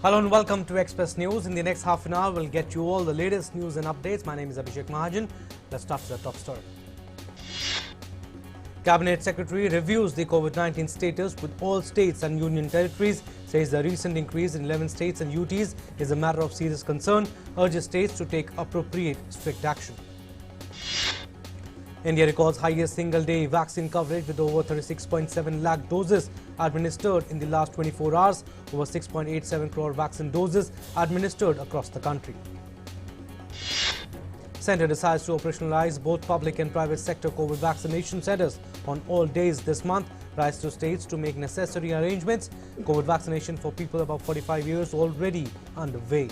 Hello and welcome to Express News. In the next half an hour, we'll get you all the latest news and updates. My name is Abhishek Mahajan. Let's start with the top story. Cabinet Secretary reviews the COVID-19 status with all states and union territories, says the recent increase in 11 states and UTs is a matter of serious concern, urges states to take appropriate strict action. India records highest single-day vaccine coverage with over 36.7 lakh doses administered in the last 24 hours, over 6.87 crore vaccine doses administered across the country. Centre decides to operationalize both public and private sector COVID vaccination centres on all days this month, writes to states to make necessary arrangements. COVID vaccination for people above 45 years already underway.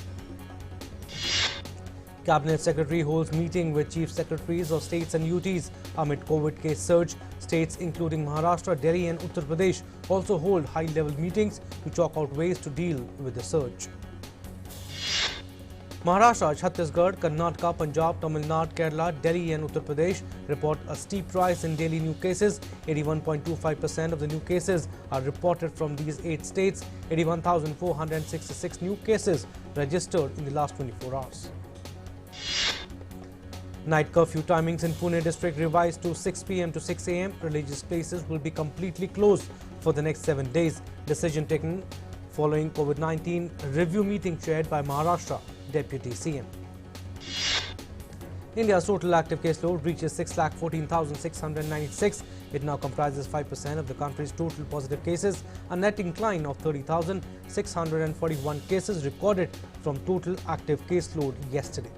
Cabinet Secretary holds meeting with Chief Secretaries of states and UTs amid COVID case surge. States including Maharashtra, Delhi and Uttar Pradesh also hold high-level meetings to chalk out ways to deal with the surge. Maharashtra, Chhattisgarh, Karnataka, Punjab, Tamil Nadu, Kerala, Delhi and Uttar Pradesh report a steep rise in daily new cases. 81.25% of the new cases are reported from these 8 states. 81,466 new cases registered in the last 24 hours. Night curfew timings in Pune district revised to 6 p.m. to 6 a.m. Religious places will be completely closed for the next 7 days. Decision taken following COVID-19 review meeting chaired by Maharashtra Deputy CM. India's total active caseload reaches 6,14,696. It now comprises 5% of the country's total positive cases, a net incline of 30,641 cases recorded from total active caseload yesterday.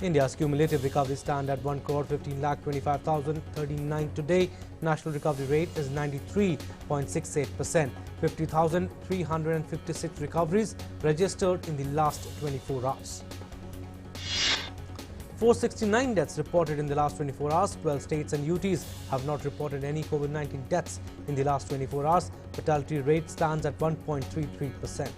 India's cumulative recovery stand at 1,15,25,039 today. National recovery rate is 93.68%. 50,356 recoveries registered in the last 24 hours. 469 deaths reported in the last 24 hours. 12 states and UTs have not reported any COVID-19 deaths in the last 24 hours. Fatality rate stands at 1.33%.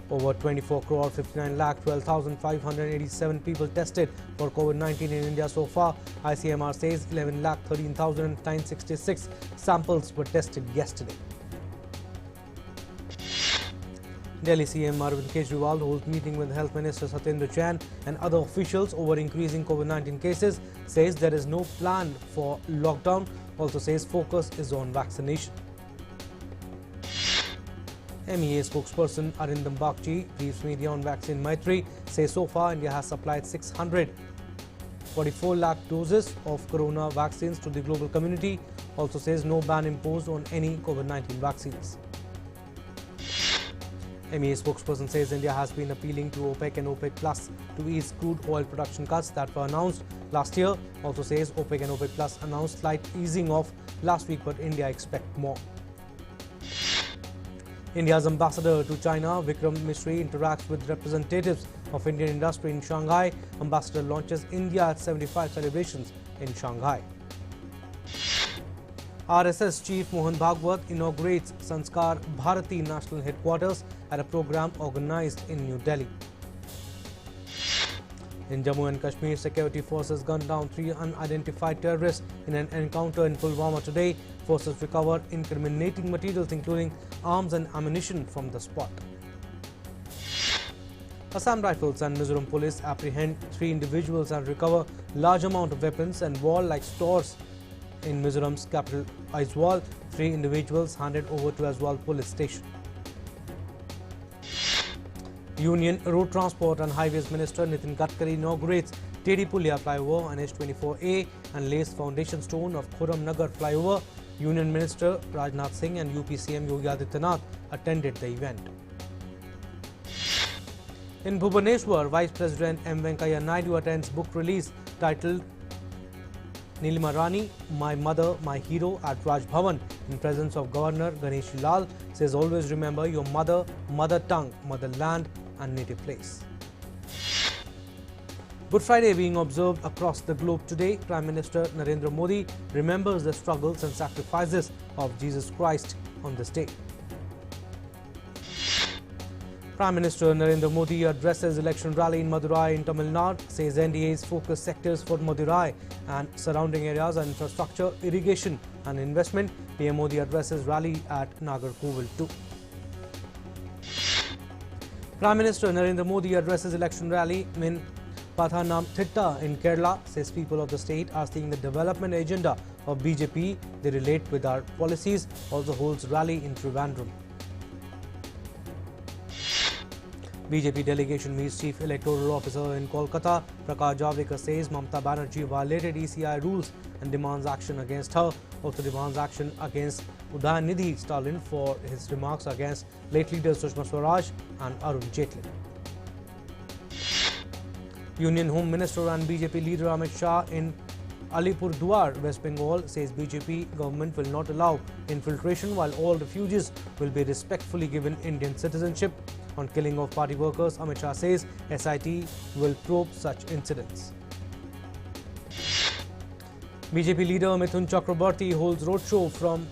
Over 24 crore 59 lakh 12,587 people tested for COVID-19 in India so far. ICMR says 11 lakh 13,966 samples were tested yesterday. Delhi CM Arvind Kejriwal holds meeting with Health Minister Satyendra Jain and other officials over increasing COVID-19 cases. Says there is no plan for lockdown. Also says focus is on vaccination. MEA spokesperson Arindam Bagchi briefs media on vaccine Maitri, says so far India has supplied 644 lakh doses of corona vaccines to the global community. Also says no ban imposed on any COVID-19 vaccines. MEA spokesperson says India has been appealing to OPEC and OPEC Plus to ease crude oil production cuts that were announced last year. Also says OPEC and OPEC Plus announced slight easing off last week, but India expects more. India's ambassador to China, Vikram Misri, interacts with representatives of Indian industry in Shanghai. Ambassador launches India at 75 celebrations in Shanghai. RSS Chief Mohan Bhagwat inaugurates Sanskar Bharati National Headquarters at a program organized in New Delhi. In Jammu and Kashmir, security forces gunned down 3 unidentified terrorists in an encounter in Pulwama today. Forces recovered incriminating materials including arms and ammunition from the spot. Assam Rifles and Mizoram Police apprehend 3 individuals and recover large amount of weapons and war-like stores in Mizoram's capital Aizawl. 3 individuals handed over to Aizawl Police Station. Union Road Transport and Highways Minister Nitin Gadkari inaugurates Tedi-Pullia flyover on H24A and lays foundation stone of Khurram Nagar flyover. Union Minister Rajnath Singh and UP CM Yogi Adityanath attended the event. In Bhubaneswar, Vice President M. Venkaiah Naidu attends book release titled Nilima Rani, My Mother, My Hero at Raj Bhavan in presence of Governor Ganesh Lal. Says always remember your mother, mother tongue, motherland and native place. Good Friday being observed across the globe today. Prime Minister Narendra Modi remembers the struggles and sacrifices of Jesus Christ on this day. Prime Minister Narendra Modi addresses election rally in Madurai in Tamil Nadu, says NDA's focus sectors for Madurai and surrounding areas are infrastructure, irrigation, and investment. PM Modi addresses rally at Nagarkoil too. Prime Minister Narendra Modi addresses election rally in Pathanamthitta in Kerala, says people of the state are seeing the development agenda of BJP. They relate with our policies. Also holds rally in Trivandrum. BJP delegation meets Chief Electoral Officer in Kolkata. Prakash Javadekar says Mamata Banerjee violated ECI rules and demands action against her. Also demands action against Udayanidhi Stalin for his remarks against late leaders Sushma Swaraj and Arun Jaitley. Union Home Minister and BJP leader Amit Shah in Alipurduar, West Bengal, says BJP government will not allow infiltration while all refugees will be respectfully given Indian citizenship. On killing of party workers, Amit Shah says SIT will probe such incidents. BJP leader Mithun Chakrabarti holds roadshow from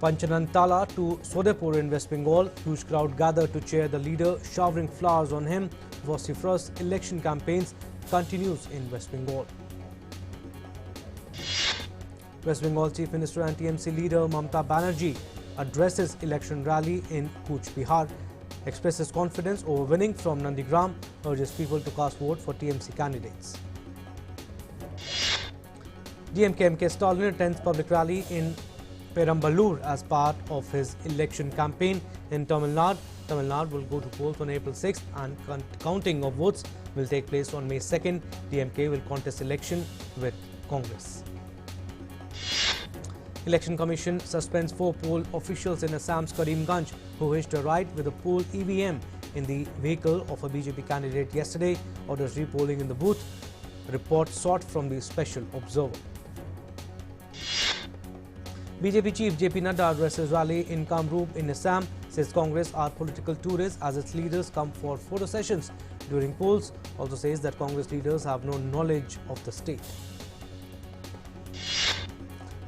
Panchanantala to Sodepur in West Bengal. Huge crowd gathered to cheer the leader, showering flowers on him. Vociferous election campaigns continues in West Bengal. West Bengal Chief Minister and TMC leader Mamata Banerjee addresses election rally in Cooch Behar, expresses confidence over winning from Nandigram, urges people to cast vote for TMC candidates. DMK-MK Stalin attends public rally in Perambalur as part of his election campaign in Tamil Nadu. Tamil Nadu will go to polls on April 6th and counting of votes will take place on May 2nd. DMK will contest election with Congress. Election Commission suspends 4 poll officials in Assam's Karimganj who hitched a ride with a poll EVM in the vehicle of a BJP candidate yesterday. Orders repolling in the booth. Report sought from the special observer. BJP chief JP Nadda addresses rally in Kamrup in Assam, says Congress are political tourists as its leaders come for photo sessions during polls. Also says that Congress leaders have no knowledge of the state.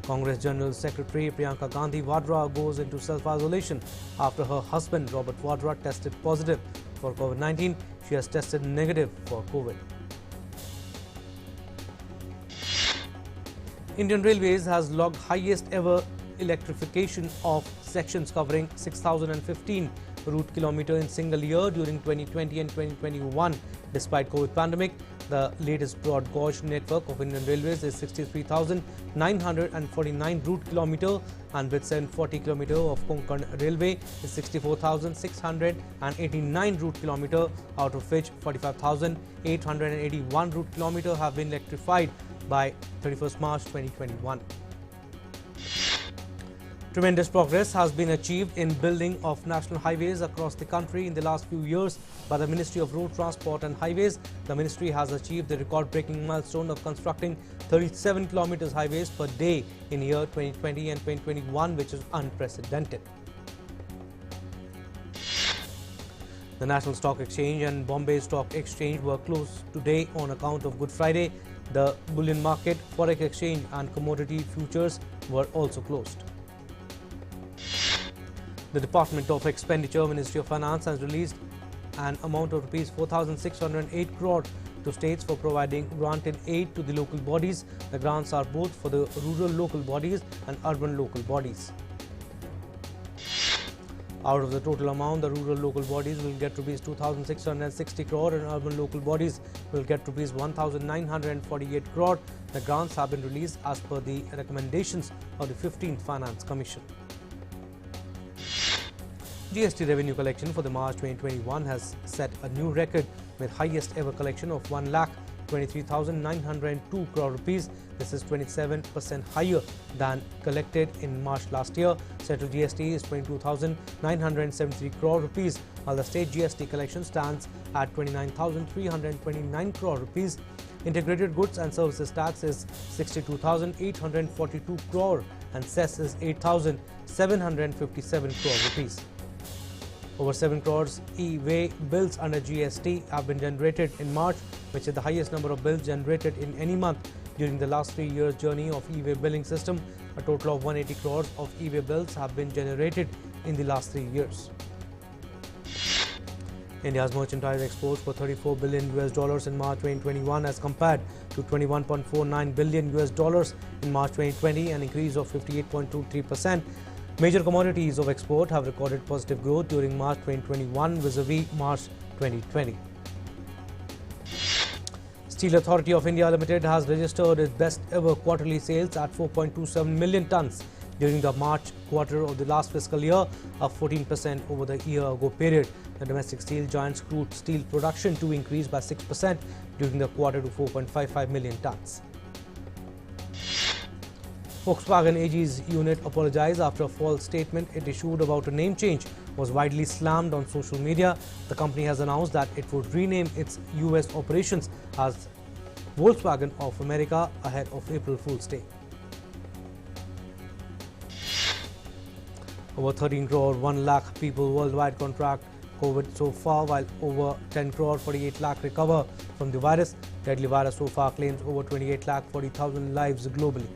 Congress General Secretary Priyanka Gandhi Vadra goes into self-isolation after her husband Robert Vadra tested positive for COVID-19. She has tested negative for COVID. Indian Railways has logged highest ever electrification of sections covering 6,015 route kilometer in single year during 2020 and 2021. Despite COVID pandemic, the latest broad gauge network of Indian Railways is 63,949 route kilometer, and with 740 kilometer of Konkan Railway is 64,689 route kilometer, out of which 45,881 route kilometer have been electrified by 31st March 2021. Tremendous progress has been achieved in building of national highways across the country in the last few years by the Ministry of Road Transport and Highways. The ministry has achieved the record-breaking milestone of constructing 37 kilometers highways per day in year 2020 and 2021, which is unprecedented. The National Stock Exchange and Bombay Stock Exchange were closed today on account of Good Friday. The bullion market, forex exchange and commodity futures were also closed. The Department of Expenditure, Ministry of Finance has released an amount of Rs 4,608 crore to states for providing granted aid to the local bodies. The grants are both for the rural local bodies and urban local bodies. Out of the total amount, the rural local bodies will get Rs 2,660 crore and urban local bodies will get Rs 1,948 crore. The grants have been released as per the recommendations of the 15th Finance Commission. GST revenue collection for the March 2021 has set a new record with highest ever collection of 1,23,902 crore rupees. This is 27% higher than collected in March last year. Central GST is 22,973 crore rupees, while the state GST collection stands at 29,329 crore rupees. Integrated goods and services tax is 62,842 crore and cess is 8,757 crore rupees. Over 7 crores e-way bills under GST have been generated in March, which is the highest number of bills generated in any month during the last 3 years' journey of e-way billing system. A total of 180 crores of e-way bills have been generated in the last 3 years. India's merchandise exports were $34 billion in March 2021 as compared to 21.49 billion US dollars in March 2020, an increase of 58.23%. Major commodities of export have recorded positive growth during March 2021 vis-a-vis March 2020. Steel Authority of India Limited has registered its best ever quarterly sales at 4.27 million tons during the March quarter of the last fiscal year, up 14% over the year-ago period. The domestic steel giant's crude steel production too increased by 6% during the quarter to 4.55 million tons. Volkswagen AG's unit apologized after a false statement it issued about a name change was widely slammed on social media. The company has announced that it would rename its US operations as Volkswagen of America ahead of April Fool's Day. Over 13 crore 1 lakh people worldwide contract COVID so far, while over 10 crore 48 lakh recover from the virus. Deadly virus so far claims over 28 lakh 40,000 lives globally.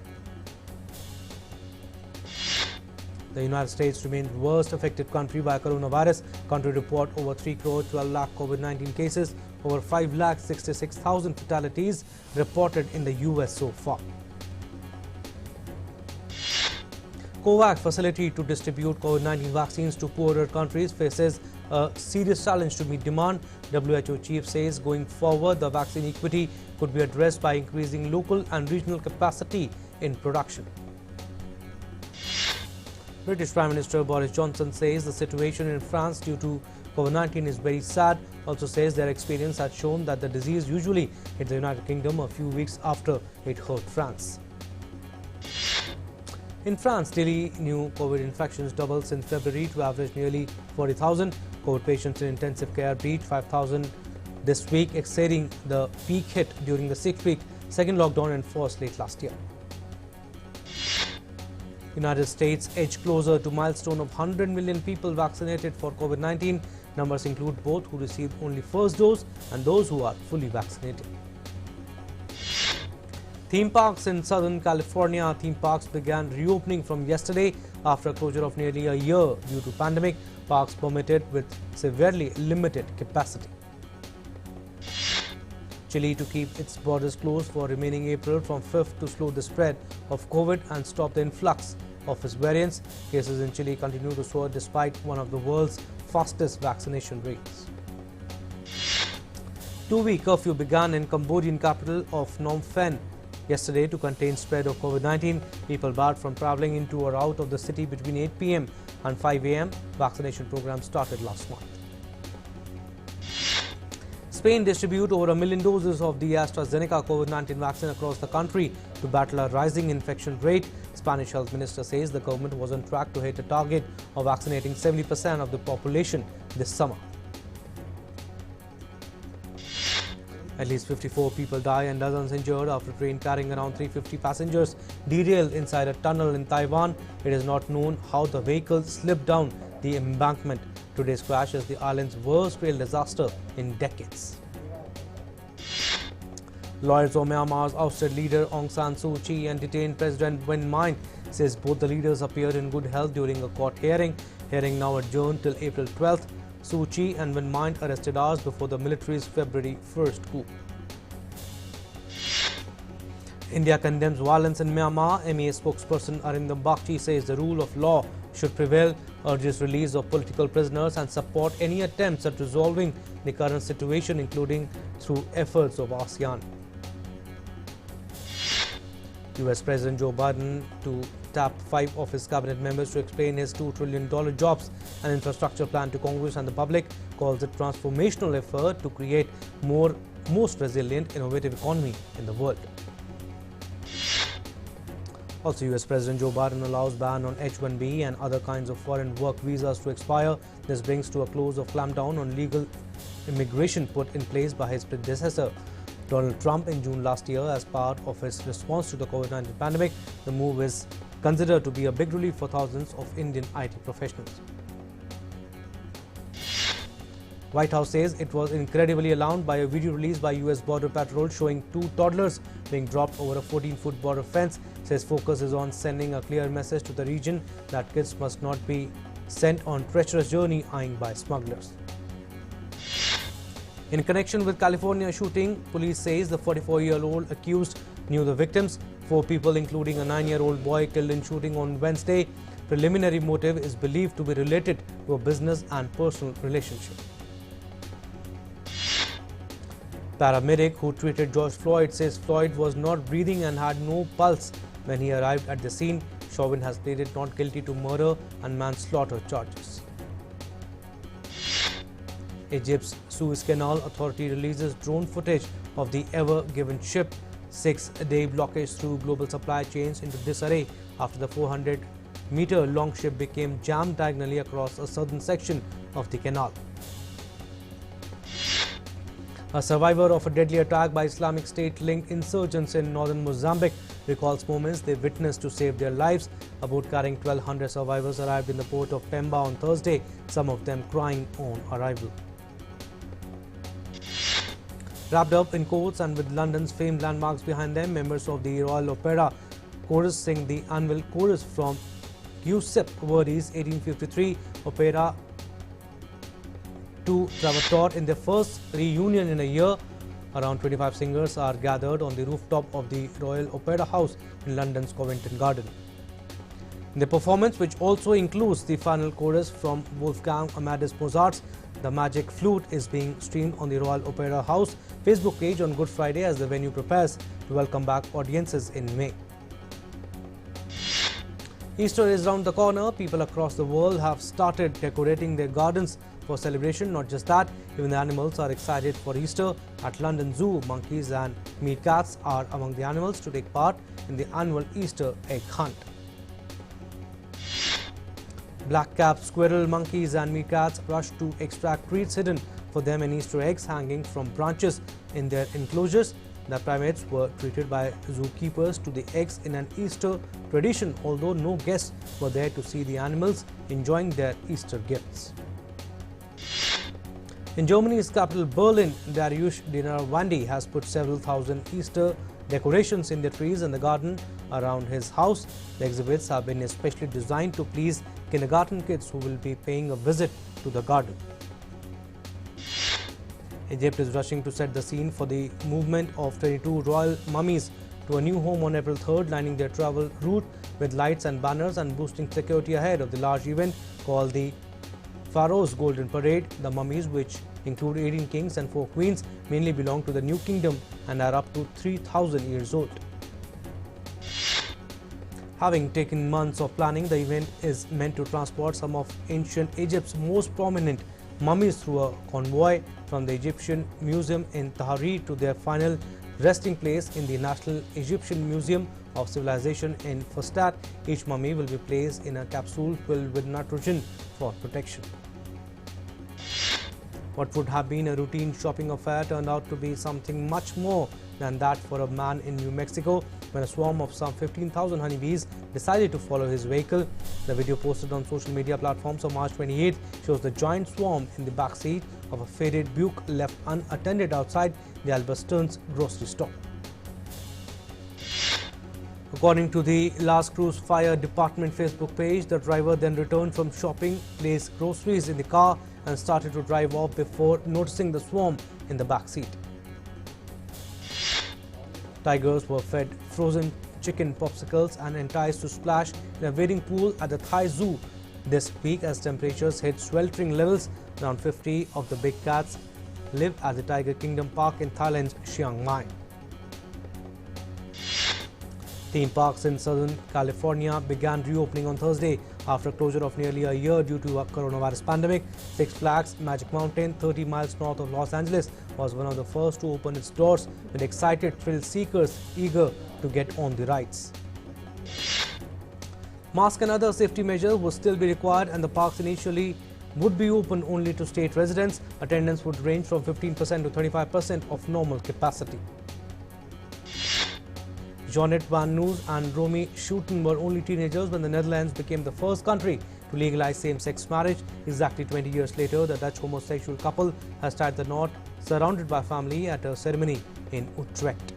The United States remains the worst affected country by coronavirus. Country report over 3 crore 12 lakh COVID-19 cases, over 5 lakh 66,000 fatalities reported in the US so far. COVAX facility to distribute COVID-19 vaccines to poorer countries faces a serious challenge to meet demand. WHO chief says going forward the vaccine equity could be addressed by increasing local and regional capacity in production. British Prime Minister Boris Johnson says the situation in France due to COVID-19 is very sad. Also says their experience has shown that the disease usually hits the United Kingdom a few weeks after it hurt France. In France, daily new COVID infections doubled since February to average nearly 40,000. COVID patients in intensive care breached 5,000 this week, exceeding the peak hit during the 6-week second lockdown enforced late last year. United States edged closer to milestone of 100 million people vaccinated for COVID-19. Numbers include both who received only first dose and those who are fully vaccinated. Theme parks in Southern California. Theme parks began reopening from yesterday after a closure of nearly a year due to pandemic. Parks permitted with severely limited capacity. Chile to keep its borders closed for remaining April from 5th to slow the spread of COVID and stop the influx of its variants. Cases in Chile continue to soar despite one of the world's fastest vaccination rates. Two-week curfew began in Cambodian capital of Phnom Penh yesterday to contain spread of COVID-19. People barred from travelling into or out of the city between 8 p.m. and 5 a.m. Vaccination program started last month. Spain distribute over 1 million doses of the AstraZeneca COVID-19 vaccine across the country to battle a rising infection rate. Spanish health minister says the government was on track to hit a target of vaccinating 70% of the population this summer. At least 54 people die and dozens injured after a train carrying around 350 passengers derailed inside a tunnel in Taiwan. It is not known how the vehicle slipped down the embankment. Today's crash is the island's worst rail disaster in decades. Lawyers of Myanmar's ousted leader Aung San Suu Kyi and detained President Win Myint says both the leaders appeared in good health during a court hearing. Hearing now adjourned till April 12th. Suu Kyi and Win Myint arrested hours before the military's February 1st coup. India condemns violence in Myanmar. MEA spokesperson Arindam Bagchi says the rule of law should prevail, urges release of political prisoners and support any attempts at resolving the current situation, including through efforts of ASEAN. US President Joe Biden to tap 5 of his cabinet members to explain his $2 trillion jobs and infrastructure plan to Congress and the public, calls it transformational effort to create most resilient, innovative economy in the world. Also, US President Joe Biden allows ban on H-1B and other kinds of foreign work visas to expire. This brings to a close of clampdown on legal immigration put in place by his predecessor, Donald Trump, in June last year as part of his response to the COVID-19 pandemic. The move is considered to be a big relief for thousands of Indian IT professionals. White House says it was incredibly alarmed by a video released by US Border Patrol showing 2 toddlers being dropped over a 14-foot border fence. Says focus is on sending a clear message to the region that kids must not be sent on treacherous journey eyeing by smugglers. In connection with California shooting, police says the 44-year-old accused knew the victims. 4 people, including a 9-year-old boy, killed in shooting on Wednesday. Preliminary motive is believed to be related to a business and personal relationship. Paramedic who treated George Floyd says Floyd was not breathing and had no pulse when he arrived at the scene. Chauvin has pleaded not guilty to murder and manslaughter charges. Egypt's Suez Canal Authority releases drone footage of the Ever Given ship. 6-day blockage threw global supply chains into disarray after the 400-meter-long ship became jammed diagonally across a southern section of the canal. A survivor of a deadly attack by Islamic State-linked insurgents in northern Mozambique recalls moments they witnessed to save their lives. A boat carrying 1,200 survivors arrived in the port of Pemba on Thursday, some of them crying on arrival. Wrapped up in coats and with London's famed landmarks behind them, members of the Royal Opera Chorus sing the annual chorus from Giuseppe Verdi's 1853 opera to Trovatore in their first reunion in a year. Around 25 singers are gathered on the rooftop of the Royal Opera House in London's Covent Garden. The performance, which also includes the final chorus from Wolfgang Amadeus Mozart's The Magic Flute, is being streamed on the Royal Opera House Facebook page on Good Friday as the venue prepares to welcome back audiences in May. Easter is round the corner. People across the world have started decorating their gardens for celebration. Not just that, even the animals are excited for Easter. At London Zoo, monkeys and meerkats are among the animals to take part in the annual Easter egg hunt. Black-capped squirrel, monkeys and meerkats rush to extract treats hidden for them and Easter eggs hanging from branches in their enclosures. The primates were treated by zookeepers to the eggs in an Easter tradition, although no guests were there to see the animals enjoying their Easter gifts. In Germany's capital Berlin, Dariusz Dinarwandi has put several thousand Easter decorations in the trees in the garden around his house. The exhibits have been especially designed to please kindergarten kids who will be paying a visit to the garden. Egypt is rushing to set the scene for the movement of 22 royal mummies to a new home on April 3rd, lining their travel route with lights and banners and boosting security ahead of the large event called the Pharaoh's Golden Parade. The mummies, which include 18 kings and 4 queens, mainly belong to the New Kingdom and are up to 3,000 years old. Having taken months of planning, the event is meant to transport some of ancient Egypt's most prominent mummies through a convoy from the Egyptian Museum in Tahrir to their final resting place in the National Egyptian Museum of Civilization in Fustat. Each mummy will be placed in a capsule filled with nitrogen for protection. What would have been a routine shopping affair turned out to be something much more than that for a man in New Mexico when a swarm of some 15,000 honeybees decided to follow his vehicle. The video posted on social media platforms on March 28 shows the giant swarm in the backseat of a faded Buick left unattended outside the Albertsons grocery store. According to the Las Cruz Fire Department Facebook page, the driver then returned from shopping, placed groceries in the car and started to drive off before noticing the swarm in the back seat. Tigers were fed frozen chicken popsicles and enticed to splash in a wading pool at the Thai Zoo this week as temperatures hit sweltering levels. Around 50 of the big cats live at the Tiger Kingdom Park in Thailand's Chiang Mai. Theme parks in Southern California began reopening on Thursday after a closure of nearly a year due to a coronavirus pandemic. Six Flags Magic Mountain, 30 miles north of Los Angeles, was one of the first to open its doors with excited thrill seekers eager to get on the rides. Mask and other safety measures would still be required, and the parks initially would be open only to state residents. Attendance would range from 15% to 35% of normal capacity. Jeanette van Noos and Romy Schouten were only teenagers when the Netherlands became the first country to legalize same-sex marriage. Exactly 20 years later, the Dutch homosexual couple has tied the knot surrounded by family at a ceremony in Utrecht.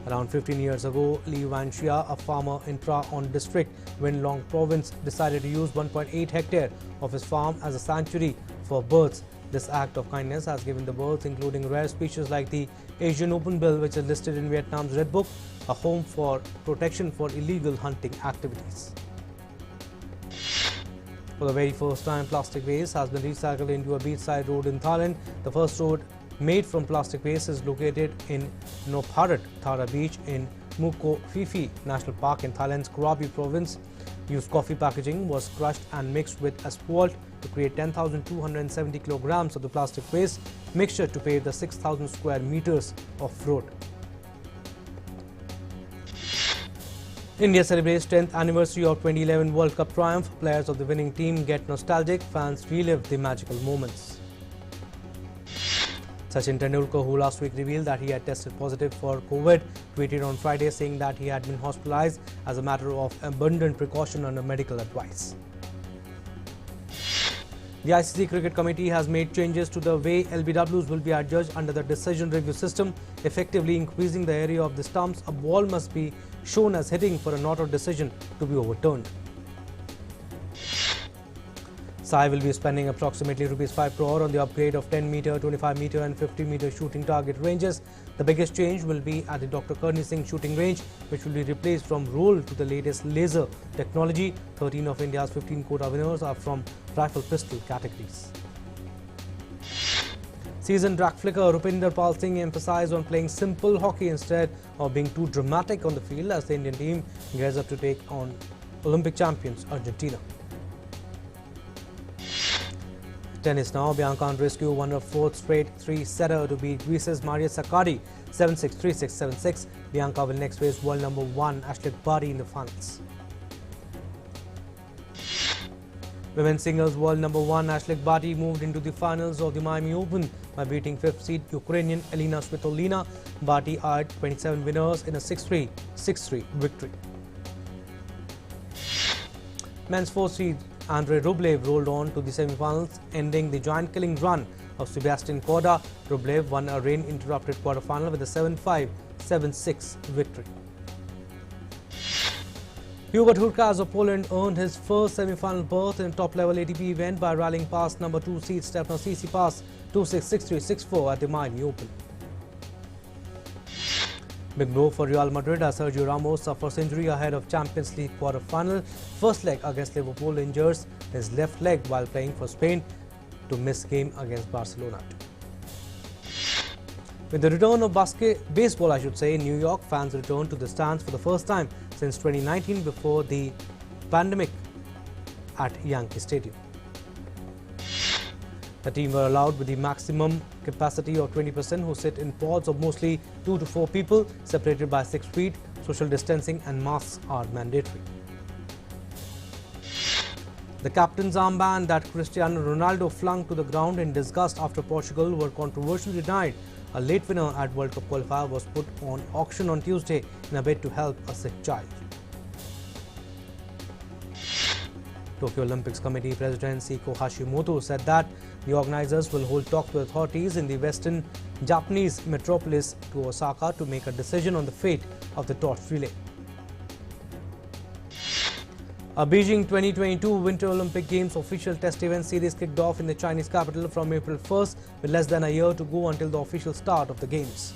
Around 15 years ago, Lee Van Shia, a farmer in Tra On District, Vinh Long Province, decided to use 1.8 hectares of his farm as a sanctuary for birds. This act of kindness has given the birds, including rare species like the Asian openbill, which is listed in Vietnam's Red Book, a home for protection for illegal hunting activities. For the very first time, plastic waste has been recycled into a beachside road in Thailand. The first road made from plastic waste is located in Nopharat Thara Beach in Mukho Phi National Park in Thailand's Krabi province. Used coffee packaging was crushed and mixed with asphalt to create 10,270 kilograms of the plastic waste mixture to pave the 6,000 square meters of road. India celebrates 10th anniversary of 2011 World Cup triumph. Players of the winning team get nostalgic. Fans relive the magical moments. Sachin Tendulkar, who last week revealed that he had tested positive for COVID, tweeted on Friday saying that he had been hospitalized as a matter of abundant precaution under medical advice. The ICC Cricket Committee has made changes to the way LBWs will be adjudged under the decision review system, effectively increasing the area of the stumps. A ball must be shown as hitting for a not out decision to be overturned. SAI will be spending approximately ₹5 crore on the upgrade of 10 metre, 25 metre and 50 metre shooting target ranges. The biggest change will be at the Dr. Karni Singh shooting range, which will be replaced from roll to the latest laser technology. 13 of India's 15 quota winners are from rifle pistol categories. Seasoned track flicker Rupinder Pal Singh emphasized on playing simple hockey instead of being too dramatic on the field as the Indian team gears up to take on Olympic champions Argentina. Tennis now. Bianca Andreescu won her fourth straight three-setter to beat Greece's Maria Sakkari 7-6, 3-6, 7-6. Bianca will next face world number 1 Ashleigh Barty in the finals. Women's singles world number 1 Ashleigh Barty moved into the finals of the Miami Open by beating 5th seed Ukrainian Elina Svitolina. Barty eyed 27 winners in a 6-3, 6-3 victory. Men's 4th seed Andrei Rublev rolled on to the semi-finals, ending the giant-killing run of Sebastian Korda. Rublev won a rain-interrupted quarter-final with a 7-5, 7-6 victory. Hubert Hurkacz of Poland earned his first semi-final berth in a top-level ATP event by rallying past number 2 seed Stefanos Tsitsipas 2-6, 6-3, 6-4 at the Miami Open. Big blow for Real Madrid as Sergio Ramos suffers injury ahead of Champions League quarter-final. First leg against Liverpool injures his left leg while playing for Spain to miss game against Barcelona. With the return of baseball, in New York, fans returned to the stands for the first time since 2019 before the pandemic at Yankee Stadium. The team were allowed with the maximum capacity of 20% who sit in pods of mostly 2 to 4 people separated by 6 feet. Social distancing and masks are mandatory. The captain's armband that Cristiano Ronaldo flung to the ground in disgust after Portugal were controversially denied a late winner at World Cup qualifier was put on auction on Tuesday in a bid to help a sick child. Tokyo Olympics Committee President Seiko Hashimoto said that the organizers will hold talks with authorities in the western Japanese metropolis to Osaka to make a decision on the fate of the torch relay. A Beijing 2022 Winter Olympic Games official test event series kicked off in the Chinese capital from April 1st with less than a year to go until the official start of the Games.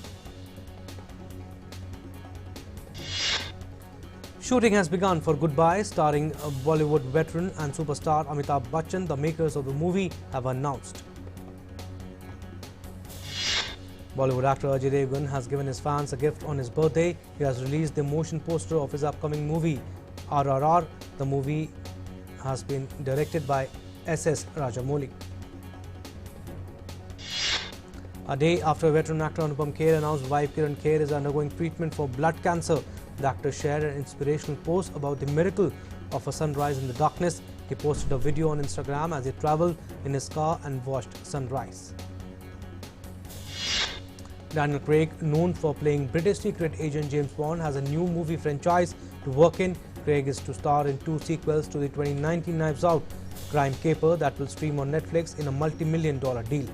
Shooting has begun for Goodbye, starring Bollywood veteran and superstar Amitabh Bachchan, the makers of the movie have announced. Bollywood actor Ajay Devgan has given his fans a gift on his birthday. He has released the motion poster of his upcoming movie, RRR. The movie has been directed by S.S. Rajamouli. A day after veteran actor Anupam Kher announced wife Kiran Kher is undergoing treatment for blood cancer, the actor shared an inspirational post about the miracle of a sunrise in the darkness. He posted a video on Instagram as he travelled in his car and watched sunrise. Daniel Craig, known for playing British secret agent James Bond, has a new movie franchise to work in. Craig is to star in 2 sequels to the 2019 Knives Out crime caper that will stream on Netflix in a multi-million-dollar deal.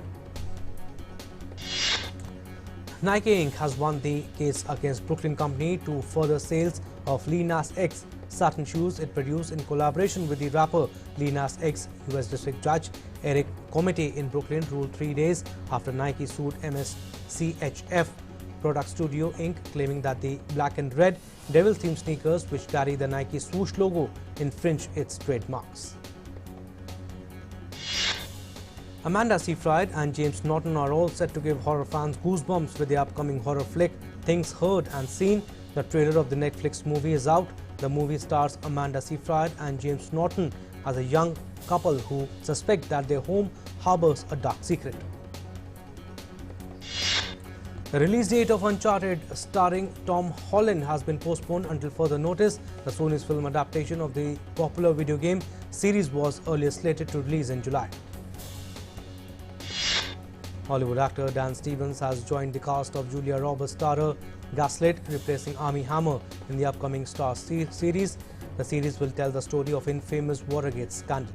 Nike Inc. has won the case against Brooklyn Company to further sales of Lil Nas X satin shoes it produced in collaboration with the rapper Lil Nas X. US District Judge Eric Comite in Brooklyn ruled 3 days after Nike sued MSCHF Product Studio Inc., claiming that the black and red devil-themed sneakers, which carry the Nike swoosh logo, infringe its trademarks. Amanda Seyfried and James Norton are all set to give horror fans goosebumps with the upcoming horror flick Things Heard and Seen. The trailer of the Netflix movie is out. The movie stars Amanda Seyfried and James Norton as a young couple who suspect that their home harbors a dark secret. The release date of Uncharted starring Tom Holland has been postponed until further notice. The Sony's film adaptation of the popular video game series was earlier slated to release in July. Hollywood actor Dan Stevens has joined the cast of Julia Roberts' starrer Gaslit, replacing Armie Hammer in the upcoming Star series. The series will tell the story of infamous Watergate scandal.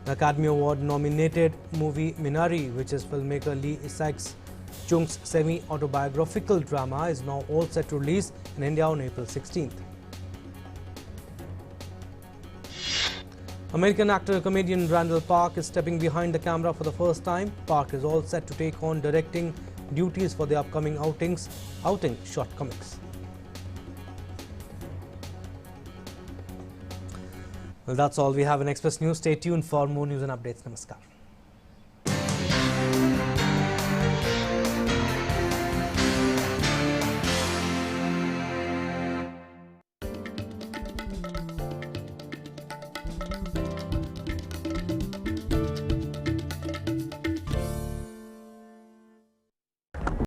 The Academy Award-nominated movie Minari, which is filmmaker Lee Isaac-Chung's semi-autobiographical drama, is now all set to release in India on April 16th. American actor-comedian Randall Park is stepping behind the camera for the first time. Park is all set to take on directing duties for the upcoming outing Shortcomings. Well, that's all we have in Express News. Stay tuned for more news and updates. Namaskar.